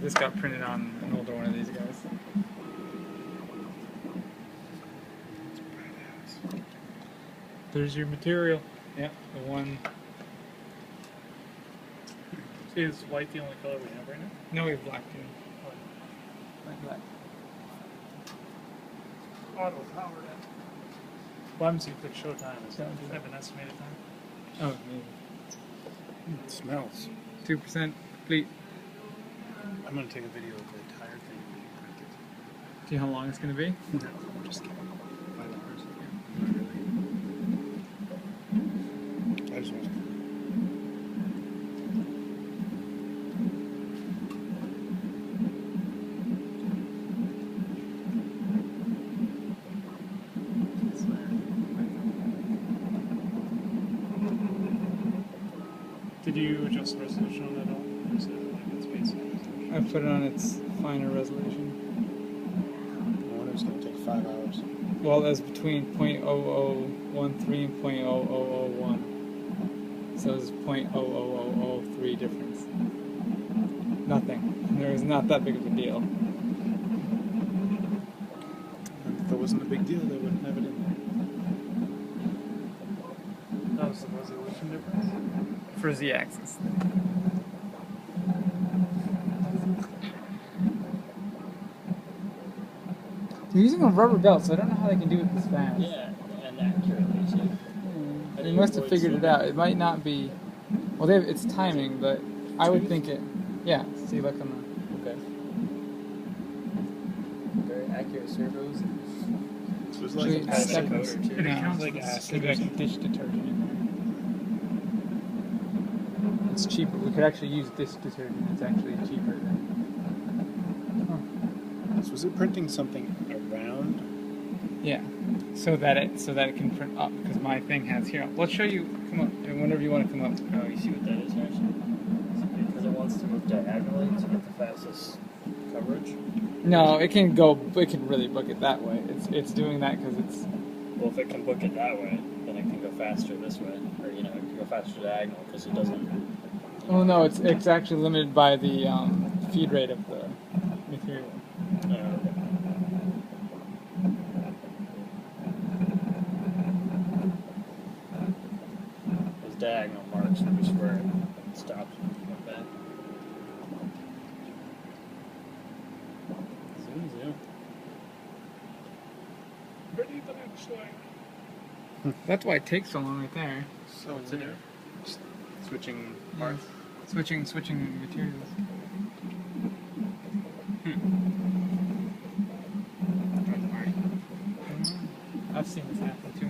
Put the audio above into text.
This got printed on an older one of these guys. There's your material. Yeah, the one. See, is white the only color we have right now? No, we have black too. Black. Auto powered it. Well, I'm seeing quick show time. Is that have an estimated time? Oh, maybe. It smells. 2% complete. I'm gonna take a video of the entire thing being printed. See how long it's gonna be? No, I'm just kidding. 5 hours. I just want to. Did you adjust the resolution on that at all? Or is it like its basic resolution? I put it on its finer resolution. I wonder if it's gonna take 5 hours. Well, that's between 0.0013 and 0.0001. So it's 0.00003 difference. Nothing. There was not that big of a deal. And if it wasn't a big deal, they wouldn't have it in That was the resolution difference? For Z-axis. They're using a rubber belt, so I don't know how they can do it this fast. Yeah, and accurately too. They must have figured it out. It might not be. Well, it's timing, but I would think it. Yeah. See, look on Okay. Very accurate servos. So it's Should we like add Acid that? coater too. And it No, counts like as acid, like dish detergent in there. It's cheaper. We could actually use dish detergent. It's actually cheaper than. So is it printing something around? Yeah. So that it can print up, because my thing has here. Let's show you. Come up. Whenever you want to come up. Oh, you see what that is actually? Because it wants to move diagonally to get the fastest coverage. No, it can go. It can really book it that way. It's doing that because it's. Well, if it can book it that way, then it can go faster this way, or it can go faster diagonal because it doesn't. Well, no, it's actually limited by the feed rate of the material. Those diagonal marks are just where it stops and comes back. Zoom, zoom. Ready the next line. That's why it takes so long right there. So what's in there? Just switching parts. Switching materials. I've seen this happen too